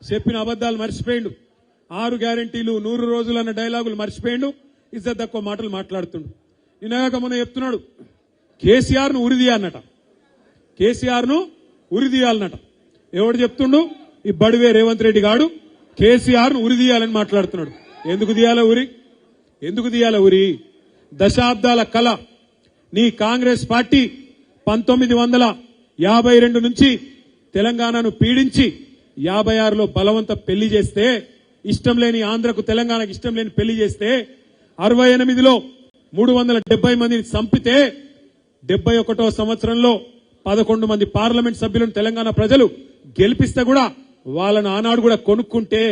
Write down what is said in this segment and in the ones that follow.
చెప్పిన అబద్దాలు మర్చిపోయిండు. 6 గ్యారెంటీలు 100 రోజులు అన్న డైలాగులు మర్చిపోయిండు. ఇజ్జత్ తక్కువ మాటలు మాట్లాడుతుండు. నిన్నగాక మొన్న చెప్తున్నాడు కేసీఆర్ ను ఉరిదీయాలన్నట. కేసీఆర్ ను ఉరిదీయాలన్నట. ఎవడు చెప్తుండు? ఈ బడివే రేవంత్ రెడ్డి గాడు కేసీఆర్ ను ఉరిదీయాలని మాట్లాడుతున్నాడు. ఎందుకు తీయాల ఉరి? ఎందుకు తీయాల ఉరి? దశాబ్దాల కళ నీ కాంగ్రెస్ పార్టీ 1952 నుంచి తెలంగాణను పీడించి 56లో బలవంత పెళ్లి చేస్తే, ఇష్టం లేని ఆంధ్రకు తెలంగాణకు ఇష్టం లేని పెళ్లి చేస్తే, 68లో 370 మందిని చంపితే, 71వ సంవత్సరంలో 11 మంది పార్లమెంట్ సభ్యులను తెలంగాణ ప్రజలు గెలిపిస్తే కూడా వాళ్ళను ఆనాడు కూడా కొనుక్కుంటే,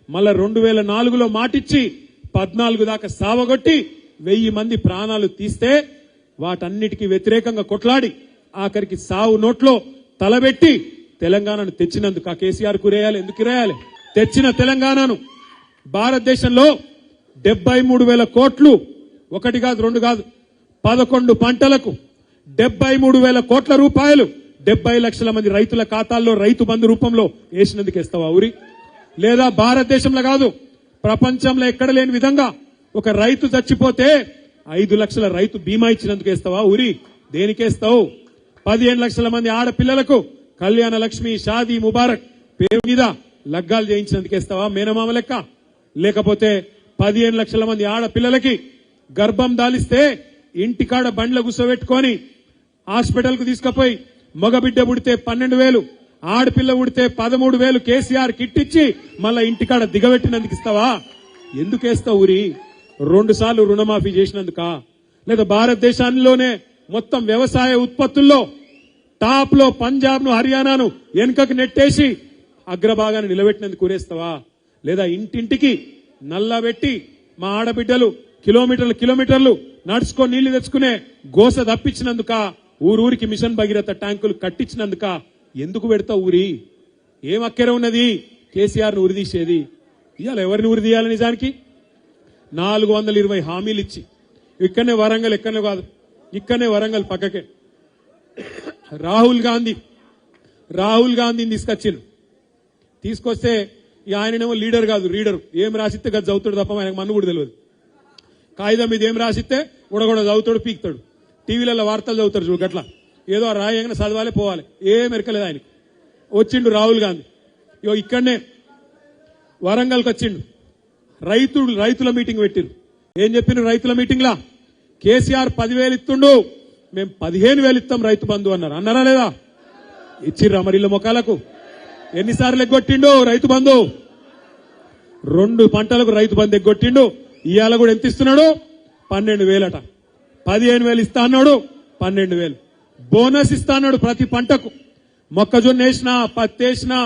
మళ్ళా 2004లో మాటిచ్చి 14 దాకా సావగొట్టి 1000 మంది ప్రాణాలు తీస్తే, వాటన్నిటికీ వ్యతిరేకంగా కొట్లాడి ఆఖరికి సావు నోట్లో తలబెట్టి తెలంగాణను తెచ్చినందుకు ఆ కేసీఆర్ కురేయాలి. ఎందుకు రేయాలి? తెచ్చిన తెలంగాణను భారతదేశంలో 73,000 కోట్లు, 1 కాదు 2 కాదు 11 పంటలకు 73,000 కోట్ల రూపాయలు 70 లక్షల మంది రైతుల ఖాతాల్లో రైతు బంధు రూపంలో వేసినందుకు ఇస్తావా ఊరి? లేదా భారతదేశంలో కాదు ప్రపంచంలో ఎక్కడ లేని విధంగా ఒక రైతు చచ్చిపోతే 5 లక్షల రైతు బీమా ఇచ్చినందుకు ఇస్తావా ఊరి? దేనికేస్తావు? 15 లక్షల మంది ఆడపిల్లలకు కళ్యాణ లక్ష్మి, షాదీ ముబారక్ పేరు మీద లగ్గాలు చేయించినందుకు ఇస్తావా మేనమామ లెక్క? లేకపోతే 15 లక్షల మంది ఆడపిల్లలకి గర్భం దాలిస్తే ఇంటికాడ బండ్ల గుసబెట్టుకొని హాస్పిటల్ కు తీసుకుపోయి మగబిడ్డ పుడితే 12,000, ఆడపిల్ల పుడితే 13,000 కేసీఆర్ కిట్ ఇచ్చి మళ్ళా ఇంటికాడ దిగబెట్టినందుకు ఇస్తావా? ఎందుకేస్తావు ఊరి? 2 సార్లు రుణమాఫీ చేసినందుక? లేదా భారతదేశంలోనే మొత్తం వ్యవసాయ ఉత్పత్తుల్లో టాప్ లో పంజాబ్ ను, హర్యానాను వెనుకకు నెట్టేసి అగ్రభాగాన్ని నిలబెట్టినందుకు ఊరేస్తావా? లేదా ఇంటింటికి నల్లబెట్టి మా ఆడబిడ్డలు కిలోమీటర్లు నడుచుకొని నీళ్లు తెచ్చుకునే గోస తప్పించినందుక? ఊరూరికి మిషన్ భగీరథ ట్యాంకులు కట్టించినందుక? ఎందుకు పెడతావు ఊరి? ఏం అక్కర ఉన్నది కేసీఆర్ ను ఉరిదీసేది? ఇవాళ ఎవరిని ఉరిదీయాలి? నిజానికి 420 హామీలు ఇచ్చి ఇక్కడనే వరంగల్, ఎక్కడనే కాదు ఇక్కడనే వరంగల్ పక్కకే రాహుల్ గాంధీని తీసుకొస్తే ఆయననేమో లీడర్ కాదు రీడర్. ఏం రాసిస్తే గది చదువుతాడు తప్ప ఆయనకు మన్ను కూడా తెలియదు. కాగితం మీద ఏం రాసిస్తే కూడా చదువుతాడు, పీకుతాడు. టీవీలలో వార్తలు చదువుతారు చూడు గట్లా. ఏదో రాయంగానే చదవాలి పోవాలి, ఏం ఎరకలేదు ఆయనకు. వచ్చిండు రాహుల్ గాంధీ. ఇక్కడనే వరంగల్కి వచ్చిండు. రైతుల మీటింగ్ పెట్టిరు. ఏం చెప్పిన రైతుల మీటింగ్ లా? కేసీఆర్ 10,000 ఇస్తుండు, మేము 15,000 ఇస్తాం రైతు బంధు అన్నారు. అన్నారా లేదా? ఇచ్చిర్రా మరి ఇళ్ళ మొక్కలకు? ఎన్నిసార్లు ఎగ్గొట్టిండు రైతు బంధు? 2 పంటలకు రైతు బంధు ఎగ్గొట్టిండు. ఇవాళ కూడా ఎంత ఇస్తున్నాడు? 12,000 అట. 15,000 ఇస్తా అన్నాడు, 12,000 బోనస్ ఇస్తా అన్నాడు ప్రతి పంటకు. మొక్కజొన్న వేసినా, పత్తి వేసినా,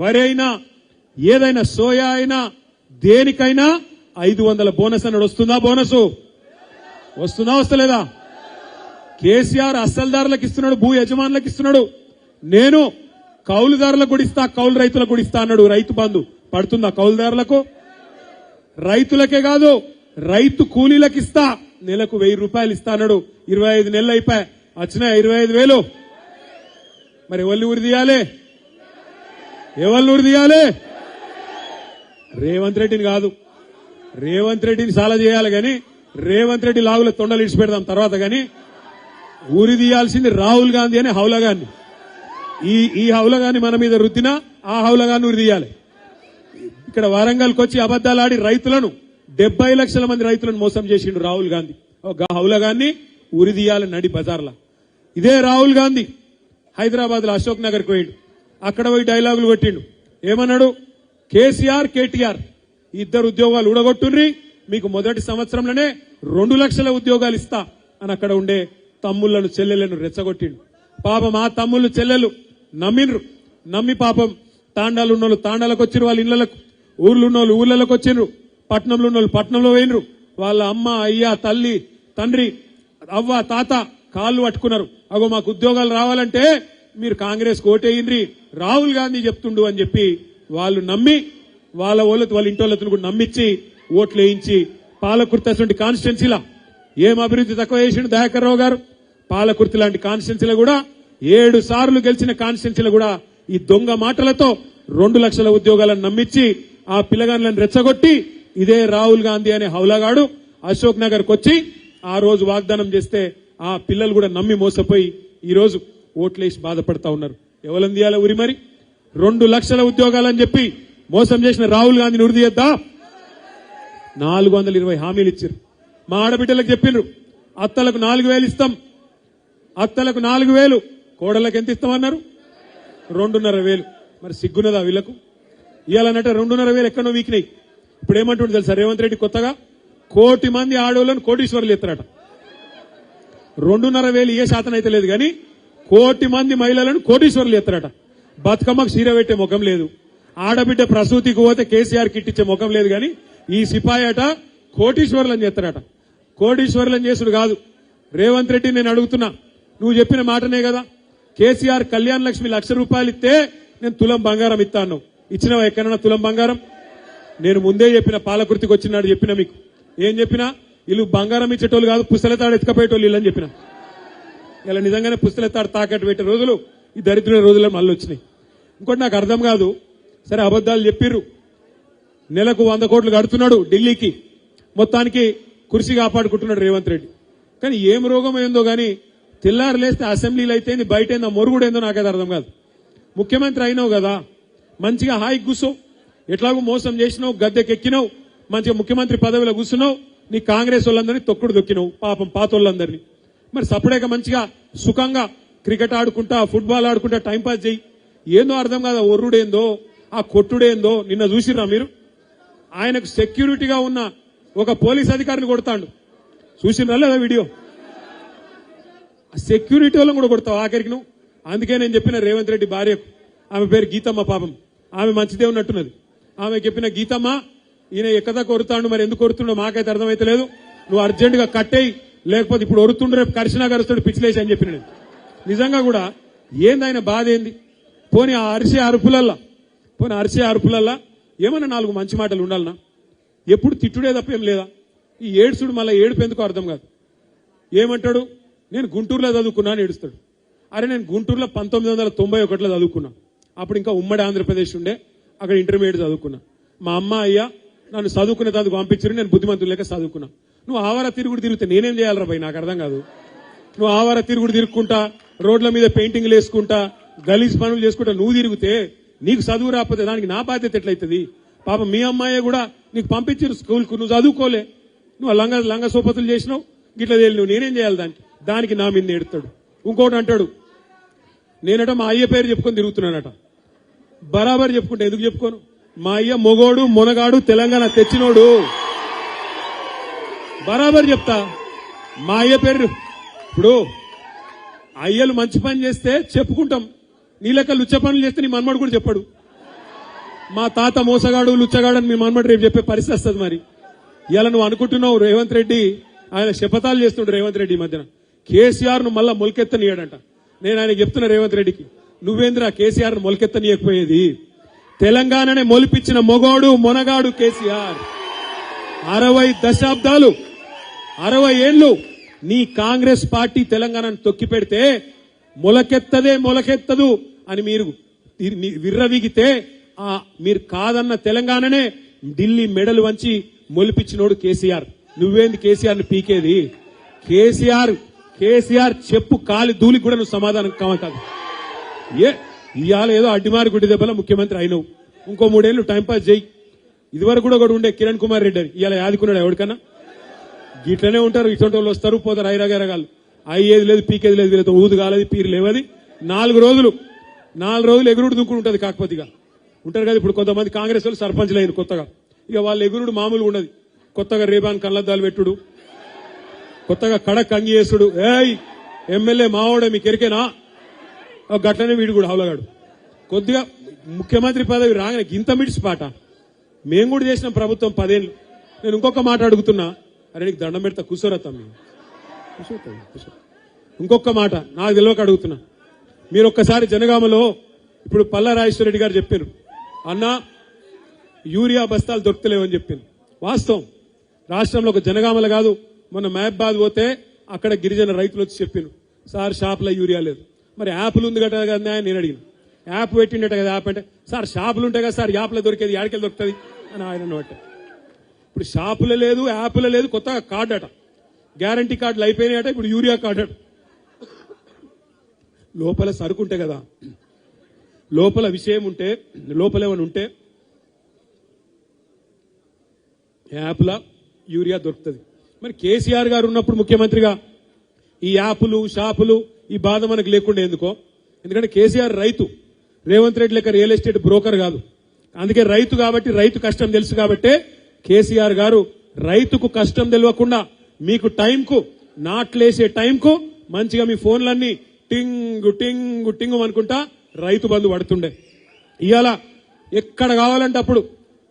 వరి అయినా, ఏదైనా సోయా అయినా, దేనికైనా 500 బోనస్ అన్నాడు. వస్తుందా బోనస్? వస్తుందా వస్తలేదా? కేసీఆర్ అస్సలుదారులకు ఇస్తున్నాడు, భూ యజమానులకు ఇస్తున్నాడు. నేను కౌలుదారులకు కూడా ఇస్తా, కౌలు రైతులకు కూడా ఇస్తా అన్నాడు. రైతు బంధు పడుతుందా కౌలుదారులకు? రైతులకే కాదు రైతు కూలీలకు ఇస్తా, నెలకు 1,000 రూపాయలు ఇస్తా అన్నాడు. 25 నెలలు అయిపోయా, వచ్చినాయి 25,000. మరి ఎవరిని ఊరి తీయాలి? రేవంత్ రెడ్డిని కాదు. రేవంత్ రెడ్డిని చాలా చేయాలి గాని, రేవంత్ రెడ్డి లాగుల తొండలు ఇడిచి పెడదాం తర్వాత. గాని ఊరి తీయాల్సింది రాహుల్ గాంధీ అనే హౌలగాన్ని. ఈ హౌలగాన్ని మన మీద రుద్దినా ఆ హౌలగాన్ని ఊరి తీయాలి. ఇక్కడ వరంగల్కి వచ్చి అబద్దాలు ఆడి రైతులను 70 లక్షల మంది రైతులను మోసం చేసిండు రాహుల్ గాంధీ. హౌలగాన్ని ఊరి తీయాలి నడి బజార్లా. ఇదే రాహుల్ గాంధీ హైదరాబాద్ లో అశోక్ నగర్కి పోయిండు. అక్కడ పోయి డైలాగులు కొట్టిండు. ఏమన్నాడు? కేసీఆర్, కేటీఆర్ ఇద్దరు ఉద్యోగాలు ఊడగొట్టుండ్రి, మీకు మొదటి సంవత్సరంలోనే 2 లక్షల ఉద్యోగాలు ఇస్తా అని అక్కడ ఉండే తమ్ముళ్లను, చెల్లెళ్లను రెచ్చగొట్టిండు. పాపం ఆ తమ్ముళ్ళు, చెల్లెలు నమ్మి పాపం తాండాలు ఉన్నోళ్ళు తాండాలకు వచ్చిరు, వాళ్ళ ఇళ్లకు, ఊర్లు ఉన్నోళ్ళు ఊర్లలోకి వచ్చిండ్రు, పట్నంలో ఉన్నోళ్ళు పట్నంలో పోయినరు. వాళ్ళ అమ్మ, అయ్య, తల్లి, తండ్రి, అవ్వ, తాత కాళ్ళు పట్టుకున్నారు. అగో మాకు ఉద్యోగాలు రావాలంటే మీరు కాంగ్రెస్ ఓటేయండి, రాహుల్ గాంధీ చెప్తుండు అని చెప్పి వాళ్ళు నమ్మి వాళ్ళ ఇంటోళ్ళతో కూడా నమ్మించి ఓట్లు వేయించి పాలకుర్తి కాన్స్టిట్యున్సీలా ఏం అభివృద్ధి తక్కువ చేసిండు దయాకర్ రావు గారు? పాలకుర్తి లాంటి కాన్స్టిట్యున్సీలో కూడా 7 సార్లు గెలిచిన కాన్స్టిట్యున్సీలో కూడా ఈ దొంగ మాటలతో 2 లక్షల ఉద్యోగాలను నమ్మించి ఆ పిల్లగాళ్ళని రెచ్చగొట్టి ఇదే రాహుల్ గాంధీ అనే హౌలగాడు అశోక్ నగర్కి వచ్చి ఆ రోజు వాగ్దానం చేస్తే ఆ పిల్లలు కూడా నమ్మి మోసపోయి ఈ రోజు ఓట్లేసి బాధపడతా ఉన్నారు. ఎవరిని తీయాలి ఉరి? మరి 2 లక్షల ఉద్యోగాలని చెప్పి మోసం చేసిన రాహుల్ గాంధీని ఉరి తీయద్దా? 420 హామీలు ఇచ్చారు. మా ఆడబిడ్డలకు చెప్పిండ్రు అత్తలకు 4,000 ఇస్తాం, అత్తలకు 4,000, కోడళ్ళకి ఎంత ఇస్తామన్నారు? 2,500. మరి సిగ్గున్నదా వీళ్లకు? ఇవ్వాలన్నట్టు 2,500 ఎక్కడో వీకినాయి. ఇప్పుడు ఏమంటుండే తెలుసా రేవంత్ రెడ్డి కొత్తగా? 1 కోటి మంది ఆడోళ్ళను కోటీశ్వరులు ఎత్తారట. 2,500 ఏ శాతం అయితే లేదు కానీ 1 కోటి మంది మహిళలను కోటీశ్వరులు ఎత్తారట. బతుకమ్మకు చీర పెట్టే ముఖం లేదు, ఆడబిడ్డ ప్రసూతికి పోతే కేసీఆర్ కిట్ ఇచ్చే ముఖం లేదు కానీ ఈ సిపాయి అట కోటీశ్వరులను చేస్తారట. కోటీశ్వరులను చేసుడు కాదు. రేవంత్ రెడ్డి నేను అడుగుతున్నా, నువ్వు చెప్పిన మాటనే కదా కేసీఆర్ కళ్యాణ లక్ష్మి ₹1,00,000 ఇస్తే నేను తులం బంగారం ఇస్తాను. ఇచ్చినవా ఎక్కడన్నా తులం బంగారం? నేను ముందే చెప్పిన, పాలకుర్తికి వచ్చినాడు చెప్పిన మీకు. ఏం చెప్పినా? వీళ్ళు బంగారం ఇచ్చేటోళ్ళు కాదు, పుస్తలతాడు ఎత్తుకపోయేటోళ్ళు వీళ్ళని చెప్పిన. ఇలా నిజంగానే పుస్తలతాడు తాకట్టు పెట్టే రోజులు ఈ దరిద్ర రోజుల్లో మళ్ళీ వచ్చినాయి. ఇంకోటి నాకు అర్థం కాదు, సరే అబద్దాలు చెప్పిర్రు, నెలకు 100 కోట్లు కడుతున్నాడు ఢిల్లీకి, మొత్తానికి కుర్చీ కాపాడుకుంటున్నాడు రేవంత్ రెడ్డి. కానీ ఏం రోగం ఏందో కానీ తెల్లారు లేస్తే అసెంబ్లీలో అయితే బయట ఏందో మొరుగుడు ఏందో నాకైతే అర్థం కాదు. ముఖ్యమంత్రి అయినావు కదా, మంచిగా హాయికి కూర్చో, ఎట్లాగో మోసం చేసినావు, గద్దెకెక్కినావు, మంచిగా ముఖ్యమంత్రి పదవిలో కూర్చున్నావు, నీ కాంగ్రెస్ వాళ్ళందరినీ తొక్కుడు దొక్కినావు, పాపం పాతోళ్ళందరినీ. మరి సపరేట్గా మంచిగా సుఖంగా క్రికెట్ ఆడుకుంటా, ఫుట్బాల్ ఆడుకుంటా టైంపాస్ చేయి. ఏందో అర్థం కాదా, ఒర్రుడేందో ఆ కొట్టుడేందో. నిన్న చూసిర్రా మీరు? ఆయనకు సెక్యూరిటీగా ఉన్న ఒక పోలీస్ అధికారిని కొడతాడు, చూసిర్రా లేదా వీడియో? సెక్యూరిటీ వాళ్ళని కూడా కొడతావు ఆఖరికి నువ్వు. అందుకే నేను చెప్పిన రేవంత్ రెడ్డి భార్యకు, ఆమె పేరు గీతమ్మ, పాపం ఆమె మంచిదే ఉన్నట్టున్నది. ఆమె చెప్పిన, గీతమ్మ ఈయన ఎక్కదా కొరుతాడు, మరి ఎందుకు కొరుతుండో మాకైతే అర్థమైతే లేదు, నువ్వు అర్జెంటుగా కట్టేయి, లేకపోతే ఇప్పుడు ఒరుతుండే రేపు కరిసినా గరుస్తాడు పిచ్చిలేసి అని చెప్పిన. నేను నిజంగా కూడా ఏంది ఆయన బాధ ఏంది? పోనీ ఆ అరిసే అరుపులల్లా ఏమన్నా 4 మంచి మాటలు ఉండాలనా? ఎప్పుడు తిట్టుడే తప్ప ఏం లేదా? ఈ ఏడుసుడు మళ్ళీ ఏడుపు ఎందుకో అర్థం కాదు. ఏమంటాడు, నేను గుంటూరులో చదువుకున్నా అని ఏడుస్తాడు. అరే నేను గుంటూరులో 1991లో చదువుకున్నా, అప్పుడు ఇంకా ఉమ్మడి ఆంధ్రప్రదేశ్ ఉండే, అక్కడ ఇంటర్మీడియట్ చదువుకున్నా. మా అమ్మ అయ్యా నన్ను చదువుకునే దానికి పంపించారు, నేను బుద్ధిమంతులు లేక చదువుకున్నా. నువ్వు ఆవార తిరుగుడు తిరిగితే నేనేం చేయాలరా భయ్? నాకు అర్థం కాదు. నువ్వు ఆవార తిరుగుడు తిరుగుకుంటా, రోడ్ల మీద పెయింటింగ్లు వేసుకుంటా, గలీజ్ పనులు చేసుకుంటా నువ్వు తిరిగితే నీకు చదువు రాకపోతే దానికి నా బాధ్యత ఎట్లయితుంది? పాపం మీ అమ్మాయి కూడా నీకు పంపించారు స్కూల్కు, నువ్వు చదువుకోలే, నువ్వు లంగ సోపతులు చేసినావు, గిట్ల తేలి నువ్వు నేనేం చేయాలి దానికి నా మీద ఎడతాడు. ఇంకోటి అంటాడు, నేనట మా అయ్య పేరు చెప్పుకొని తిరుగుతున్నానట. బరాబర్ చెప్పుకుంటా, ఎందుకు చెప్పుకోను? మా అయ్య మొగోడు మొనగాడు తెలంగాణ తెచ్చినోడు, బరాబర్ చెప్తా. మా అయ్య పేరు, ఇప్పుడు అయ్యలు మంచి పని చేస్తే చెప్పుకుంటాం, నీ లెక్క లుచ్చ పనులు చేస్తే నీ మన్మడు కూడా చెప్పాడు. మా తాత మోసగాడు లుచ్చగాడు అని మీ మన్మడు రేపు చెప్పే పరిస్థితి వస్తుంది. మరి ఇలా నువ్వు అనుకుంటున్నావు రేవంత్ రెడ్డి, ఆయన శపథాలు చేస్తుండే రేవంత్ రెడ్డి ఈ మధ్యన కేసీఆర్ ను మళ్ళా మొలకెత్తనీయడంట. నేను ఆయన చెప్తున్నా రేవంత్ రెడ్డికి, నువ్వేంద్రా కేసీఆర్ ను మొలకెత్తనీయకపోయేది? తెలంగాణనే మొలిపించిన మొగోడు మొనగాడు కేసీఆర్. 60 దశాబ్దాలు 60 ఏళ్లు నీ కాంగ్రెస్ పార్టీ తెలంగాణను తొక్కి పెడితే మొలకెత్తదు అని మీరు విర్రవీగితే మీరు కాదన్న తెలంగాణనే ఢిల్లీ మెడలు వంచి మొలిపించినోడు కేసీఆర్. నువ్వేంది కేసీఆర్ ని పీకేది? కేసీఆర్ చెప్పు కాలి ధూళికి కూడా నువ్వు సమాధానం కాదు. ఇవాళ ఏదో అడ్డిమారి గుడ్డి దెబ్బలో ముఖ్యమంత్రి అయినవు, ఇంకో 3 ఏళ్లు టైంపాస్ చేయి. ఇదివరకు కూడా ఉండే కిరణ్ కుమార్ రెడ్డి అని ఇవాళ యాదుకున్నాడు ఎవరికన్నా? గిట్లనే ఉంటారు, ఇటువంటి వాళ్ళు వస్తారు పోతారు, ఐరాగరగాలు, అయ్యేది లేదు పీకేది లేదు, వీళ్ళతో ఊదు కాలేదు పీరు లేవది. 4 రోజులు ఎగురుడు దుంకుడు ఉంటుంది. కాకపోతే ఇక ఉంటారు కదా, ఇప్పుడు కొంతమంది కాంగ్రెస్ వాళ్ళు సర్పంచ్లు అయిన కొత్తగా, ఇక వాళ్ళ ఎగురుడు మామూలుగా ఉండదు. కొత్తగా రేబాన్ కళ్ళద్దాలు పెట్టుడు, కొత్తగా కడక్ అంగి చేసుడు, ఎమ్మెల్యే మావాడే మీకు ఎరికేనా? గట్లనే వీడు కూడా హౌలగాడు. కొద్దిగా ముఖ్యమంత్రి పదవి రాగానే గింత మిడిసి పాట. మేము కూడా చేసిన ప్రభుత్వం 10 ఏళ్ళు. నేను ఇంకొక మాట అడుగుతున్నా, అరే నీకు దండం పెడతా కూర్చోరా తమ్మి, కూర్చో. ఇంకొక మాట నాకు తెలియక అడుగుతున్నా, మీరు ఒక్కసారి జనగామలో ఇప్పుడు పల్లా రాజేశ్వరరెడ్డి గారు చెప్పారు, అన్నా యూరియా బస్తాలు దొరుకుతలేవని చెప్పారు. వాస్తవం, రాష్ట్రంలో ఒక జనగామల కాదు, మొన్న మహబాద్ పోతే అక్కడ గిరిజన రైతులు వచ్చి చెప్పారు, సార్ షాపులో యూరియా లేదు. మరి యాప్లు ఉంది కదా నేను అడిగిన, యాప్ పెట్టిండట కదా. యాప్ అంటే సార్ షాపులు ఉంటాయి కదా సార్, యాప్లో దొరికేది యాడికెళ్ళి దొరుకుతుంది అని ఆయన అన్నమాట. ఇప్పుడు షాపులో లేదు, యాప్లో లేదు, కొత్తగా కార్డు అట, గ్యారంటీ కార్డులు అయిపోయినాయట, ఇప్పుడు యూరియా కార్డు అట. లోపల సరుకు ఉంటే కదా, లోపల విషయం ఉంటే, లోపల ఏమైనా ఉంటే యాప్లా యూరియా దొరుకుతుంది. మరి కేసీఆర్ గారు ఉన్నప్పుడు ముఖ్యమంత్రిగా ఈ యాపులు షాపులు ఈ బాధ మనకు లేకుండా ఎందుకో? ఎందుకంటే కేసీఆర్ రైతు, రేవంత్ రెడ్డి లెక్క రియల్ ఎస్టేట్ బ్రోకర్ కాదు. అందుకే రైతు కాబట్టి, రైతు కష్టం తెలుసు కాబట్టే కేసీఆర్ గారు రైతుకు కష్టం తెలియకుండా మీకు టైంకు నాట్లేసే టైంకు మంచిగా మీ ఫోన్లన్నీ టింగు టింగు టింగు అనుకుంటా రైతు బంధు పడుతుండే. ఇవాళ ఎక్కడ కావాలంటే అప్పుడు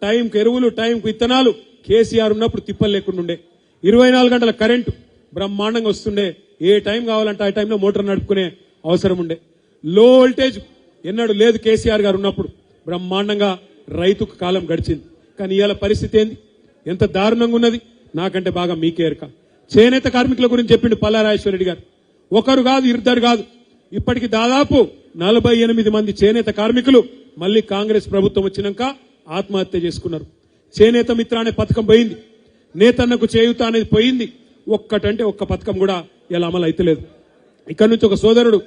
టైంకు ఎరువులు, టైంకు విత్తనాలు కేసీఆర్ ఉన్నప్పుడు తిప్పలు లేకుండా ఉండే. 24 గంటల కరెంటు బ్రహ్మాండంగా వస్తుండే. ఏ టైం కావాలంటే ఆ టైంలో మోటార్ నడుపుకునే అవసరం ఉండే. లో వోల్టేజ్ ఎన్నడూ లేదు కేసీఆర్ గారు ఉన్నప్పుడు. బ్రహ్మాండంగా రైతుకు కాలం గడిచింది. కానీ ఇవాళ పరిస్థితి ఏంది, ఎంత దారుణంగా ఉన్నది నాకంటే బాగా మీకే ఎరక. చేనేత కార్మికుల గురించి చెప్పిండు పల్లారాజేశ్వరరెడ్డి గారు. ఒకరు కాదు, ఇద్దరు కాదు, ఇప్పటికి దాదాపు 48 మంది చేనేత కార్మికులు మళ్లీ కాంగ్రెస్ ప్రభుత్వం వచ్చినాక ఆత్మహత్య చేసుకున్నారు. చేనేత మిత్ర అనే పథకం పోయింది, నేతన్నకు చేయూత అనేది పోయింది. ఒక్కటంటే ఒక్క పథకం కూడా ఇలా అమలు అయితలేదు. ఇక్కడ నుంచి ఒక సోదరుడు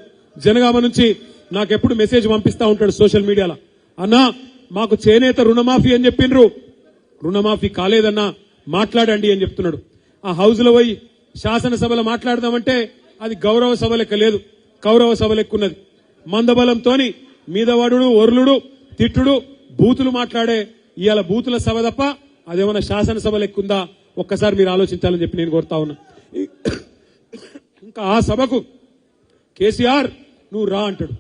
జనగామ నుంచి నాకెప్పుడు మెసేజ్ పంపిస్తా ఉంటాడు సోషల్ మీడియాలో, అన్నా మాకు చేనేత రుణమాఫీ అని చెప్పిండ్రు, రుణమాఫీ కాలేదన్నా మాట్లాడండి అని చెప్తున్నాడు. ఆ హౌస్ లో పోయి శాసనసభలో మాట్లాడదామంటే అది గౌరవ సభ లెక్క లేదు, కౌరవ సభ లెక్కున్నది. మందబలంతోని మీదవడు, ఒర్లుడు, తిట్టుడు, బూతులు మాట్లాడే ఇవాళ బూతుల సభ తప్ప అదేమన్నా శాసనసభ లెక్కుందా? ఒక్కసారి మీరు ఆలోచించాలని చెప్పి నేను కోరుతా ఉన్నా. ఇంకా ఆ సభకు కేసీఆర్ నువ్వు రా అంటాడు.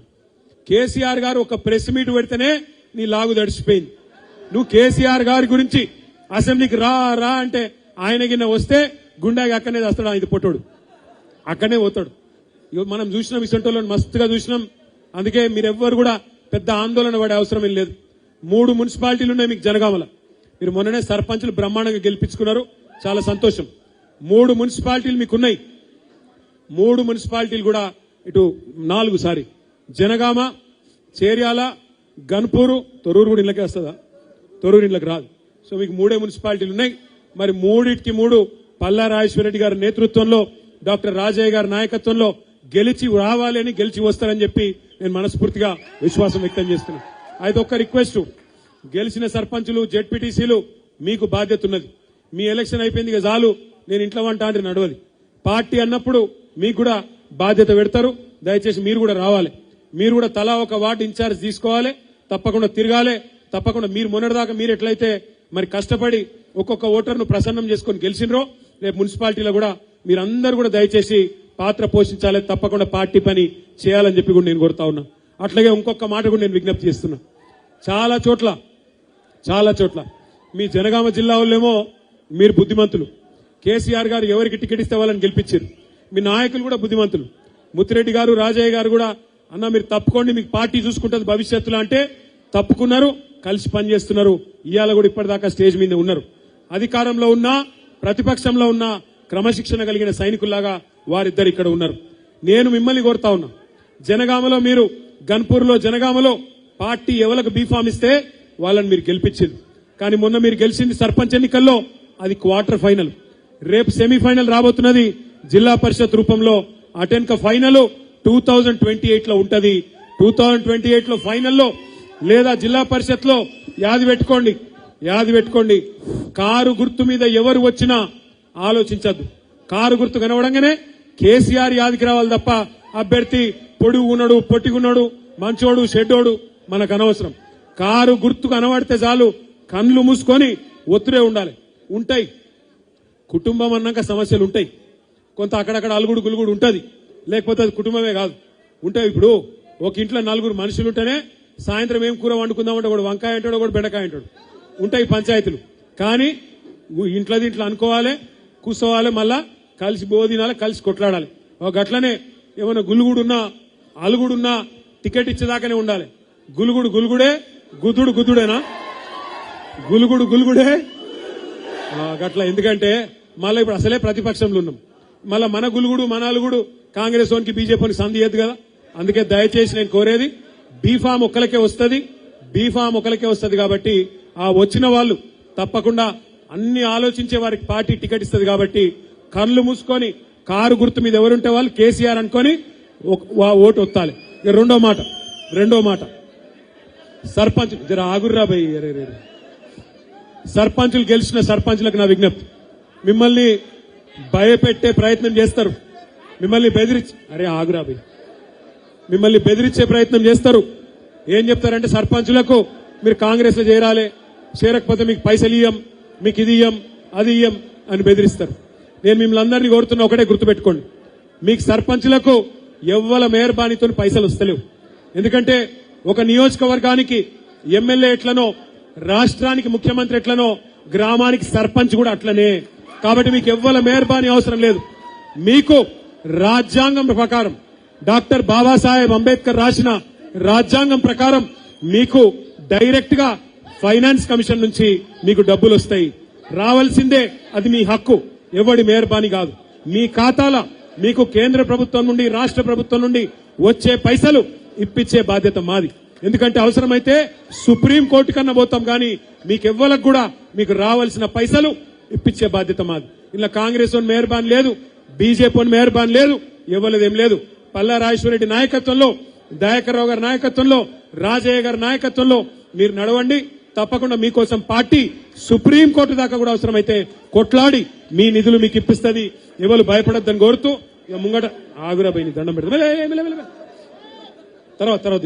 కేసీఆర్ గారు ఒక ప్రెస్ మీట్ పెడితేనే నీ లాగు దడిచిపోయింది. నువ్వు కేసీఆర్ గారి గురించి అసెంబ్లీకి రా రా అంటే ఆయన గిన్న వస్తే గుండాకి అక్కడనే వస్తాడు, ఆయన పొట్టోడు అక్కడనే పోతాడు. మనం చూసినాం, ఇసంటోళ్ళని మస్తుగా చూసినాం. అందుకే మీరెవ్వరు కూడా పెద్ద ఆందోళన పడే అవసరం ఏం లేదు. 3 మున్సిపాలిటీలు ఉన్నాయి మీకు జనగామలో. మీరు మొన్ననే సర్పంచులు బ్రహ్మాండంగా గెలిపించుకున్నారు, చాలా సంతోషం. 3 మున్సిపాలిటీలు మీకున్నాయి. 3 మున్సిపాలిటీలు కూడా ఇటు 4 జనగామ, చేర్యాల, గన్పూరు, తొర్రూరు కూడా ఇళ్ళకే వస్తుందా? తొర్రూరు ఇళ్ళకి రాదు. సో మీకు 3 మున్సిపాలిటీలు ఉన్నాయి. మరి 3టికి 3 పల్లారాజేశ్వరరెడ్డి గారి నేతృత్వంలో, డాక్టర్ రాజయ్య గారి నాయకత్వంలో గెలిచి రావాలి అని, గెలిచి వస్తారని చెప్పి నేను మనస్ఫూర్తిగా విశ్వాసం వ్యక్తం చేస్తున్నాను. అయితే ఒక్క రిక్వెస్ట్, గెలిచిన సర్పంచులు, జెడ్పీటీసీలు మీకు బాధ్యత ఉన్నది. మీ ఎలక్షన్ అయిపోయింది ఇక చాలు, నేను ఇంట్లో వంట అంటే నడవది. పార్టీ అన్నప్పుడు మీకు కూడా బాధ్యత పెడతారు. దయచేసి మీరు కూడా రావాలి. మీరు కూడా తలా ఒక వార్డు ఇన్ఛార్జ్ తీసుకోవాలి, తప్పకుండా తిరగాలి. తప్పకుండా మీరు మొన్నటిదాకా మీరు ఎట్లయితే మరి కష్టపడి ఒక్కొక్క ఓటర్ను ప్రసన్నం చేసుకుని గెలిచినరో, రేపు మున్సిపాలిటీలో కూడా మీరందరూ కూడా దయచేసి పాత్ర పోషించాలి. తప్పకుండా పార్టీ పని చేయాలని చెప్పి కూడా నేను కోరుతా ఉన్నా. అట్లాగే ఇంకొక మాట కూడా నేను విజ్ఞప్తి చేస్తున్నా. చాలా చోట్ల మీ జనగామ జిల్లా వాళ్ళేమో మీరు బుద్ధిమంతులు, కేసీఆర్ గారు ఎవరికి టికెట్ ఇస్తే వాళ్ళని గెలిపించారు. మీ నాయకులు కూడా బుద్ధిమంతులు, ముత్తిరెడ్డి గారు, రాజయ్య గారు కూడా అన్న మీరు తప్పుకోండి, మీకు పార్టీ చూసుకుంటుంది భవిష్యత్తులో అంటే తప్పుకున్నారు, కలిసి పనిచేస్తున్నారు. ఇవాళ కూడా ఇప్పటిదాకా స్టేజ్ మీద ఉన్నారు. అధికారంలో ఉన్నా ప్రతిపక్షంలో ఉన్నా క్రమశిక్షణ కలిగిన సైనికుల్లాగా వారిద్దరు ఇక్కడ ఉన్నారు. నేను మిమ్మల్ని కోరుతా ఉన్నా, జనగామలో మీరు గన్పూర్లో జనగామలో పార్టీ ఎవరికి బీఫామ్ ఇస్తే వాళ్ళని మీరు గెలిపించింది. కానీ మొన్న మీరు గెలిచింది సర్పంచ్ ఎన్నికల్లో, అది క్వార్టర్ ఫైనల్. రేపు సెమీఫైనల్ రాబోతున్నది జిల్లా పరిషత్ రూపంలో. అటెన్క ఫైనల్ 2028 లో ఉంటది. 2028 లో ఫైనల్లో లేదా జిల్లా పరిషత్ లో యాది పెట్టుకోండి, కారు గుర్తు మీద ఎవరు వచ్చినా ఆలోచించద్దు. కారు గుర్తు కనవడంగానే కేసీఆర్ యాదికి రావాలి తప్ప అభ్యర్థి పొడుగున్నాడు, పొట్టిగున్నాడు, మంచోడు, షెడ్డోడు మనకు అనవసరం. కారు గుర్తు కనబడితే చాలు, కళ్ళు మూసుకొని ఒత్తుడే ఉండాలి. ఉంటాయి, కుటుంబం అన్నాక సమస్యలు ఉంటాయి, కొంత అక్కడక్కడ అలుగుడు గులుగుడు ఉంటది, లేకపోతే అది కుటుంబమే కాదు, ఉంటాయి. ఇప్పుడు ఒక ఇంట్లో 4 మనుషులు ఉంటేనే సాయంత్రం ఏం కూర వండుకుందామంటే ఒకడు వంకాయ అంటాడు, ఒకడు బెండకాయ అంటాడు. ఉంటాయి పంచాయతీలు. కానీ ఇంట్లో అనుకోవాలి, కూర్చోవాలి, మళ్ళా కలిసి బోధినాలి, కలిసి కొట్లాడాలి. ఒక గట్లనే ఏమైనా గులుగుడున్నా అలుగుడున్నా టికెట్ ఇచ్చేదాకానే ఉండాలి. గులుగుడే, గుద్దుడేనా? గులుగుడే గట్ల. ఎందుకంటే మళ్ళీ ఇప్పుడు అసలే ప్రతిపక్షంలో ఉన్నాం, మళ్ళా మన గులుగుడు మన అలుగుడు కాంగ్రెస్ వానికి బీజేపీకి సంధి ఎద్దు కదా. అందుకే దయచేసి నేను కోరేది, బీఫామ్ ఒకరికే వస్తుంది, బీఫామ్ ఒకరికే వస్తుంది. కాబట్టి ఆ వచ్చిన వాళ్ళు తప్పకుండా అన్ని ఆలోచించే వారికి పార్టీ టికెట్ ఇస్తుంది. కాబట్టి కళ్ళు మూసుకొని కారు గుర్తు మీద ఎవరుంటే వాళ్ళు కేసీఆర్ అనుకొని ఓటు ఒత్తాలి. రెండో మాట సర్పంచ్ జర ఆగుర్రా భయ్, సర్పంచులు గెలిచిన సర్పంచులకు నా విజ్ఞప్తి, మిమ్మల్ని భయపెట్టే ప్రయత్నం చేస్తారు, మిమ్మల్ని మిమ్మల్ని బెదిరించే ప్రయత్నం చేస్తారు. ఏం చెప్తారంటే సర్పంచులకు మీరు కాంగ్రెస్ లో చేరాలి, చేరకపోతే మీకు పైసలు ఇయ్యం, మీకు ఇది ఇయ్యం, అది ఇయ్యం అని బెదిరిస్తారు. నేను మిమ్మల్ని అందరినీ కోరుతున్నా, ఒకటే గుర్తుపెట్టుకోండి, మీకు సర్పంచులకు ఎవ్వల మేయర్బాణితో పైసలు వస్తలేవు. ఎందుకంటే ఒక నియోజకవర్గానికి ఎమ్మెల్యే ఎట్లనో, రాష్ట్రానికి ముఖ్యమంత్రి ఎట్లనో, గ్రామానికి సర్పంచ్ కూడా అట్లనే. కాబట్టి మీకు ఎవ్వల మేయర్బాణి అవసరం లేదు. మీకు రాజ్యాంగం ప్రకారం, డాక్టర్ బాబాసాహెబ్ అంబేద్కర్ రాసిన రాజ్యాంగం ప్రకారం మీకు డైరెక్ట్ గా ఫైనాన్స్ కమిషన్ నుంచి మీకు డబ్బులు వస్తాయి, రావాల్సిందే. అది మీ హక్కు, ఎవడి మేయర్బాణి కాదు. మీ ఖాతాల మీకు కేంద్ర ప్రభుత్వం నుండి, రాష్ట్ర ప్రభుత్వం నుండి వచ్చే పైసలు ఇప్పించే బాధ్యత మాది. ఎందుకంటే అవసరమైతే సుప్రీం కోర్టు కన్నా పోతాం, కానీ మీకెవ్వలకు కూడా మీకు రావాల్సిన పైసలు ఇప్పించే బాధ్యత మాది. ఇలా కాంగ్రెస్ మేయర్బాన్ లేదు, బీజేపీ మేయర్బాన్ లేదు, ఇవ్వలేదేం లేదు. పల్లా రాజేశ్వరరెడ్డి నాయకత్వంలో, దయాకర్ రావు గారి నాయకత్వంలో, రాజయ్య గారి నాయకత్వంలో మీరు నడవండి. తప్పకుండా మీకోసం పార్టీ సుప్రీం కోర్టు దాకా కూడా అవసరమైతే కొట్లాడి మీ నిధులు మీకు ఇప్పిస్తుంది. ఎవరు భయపడొద్దని కోరుతూ ఇక ముంగట ఆగురా పోయి దండం పెడతాం. తర్వాత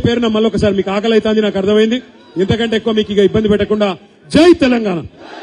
పేరున మళ్ళొకసారి మీకు ఆకలి అవుతుంది, నాకు అర్థమైంది. ఇంతకంటే ఎక్కువ మీకు ఇక ఇబ్బంది పెట్టకుండా జై తెలంగాణ.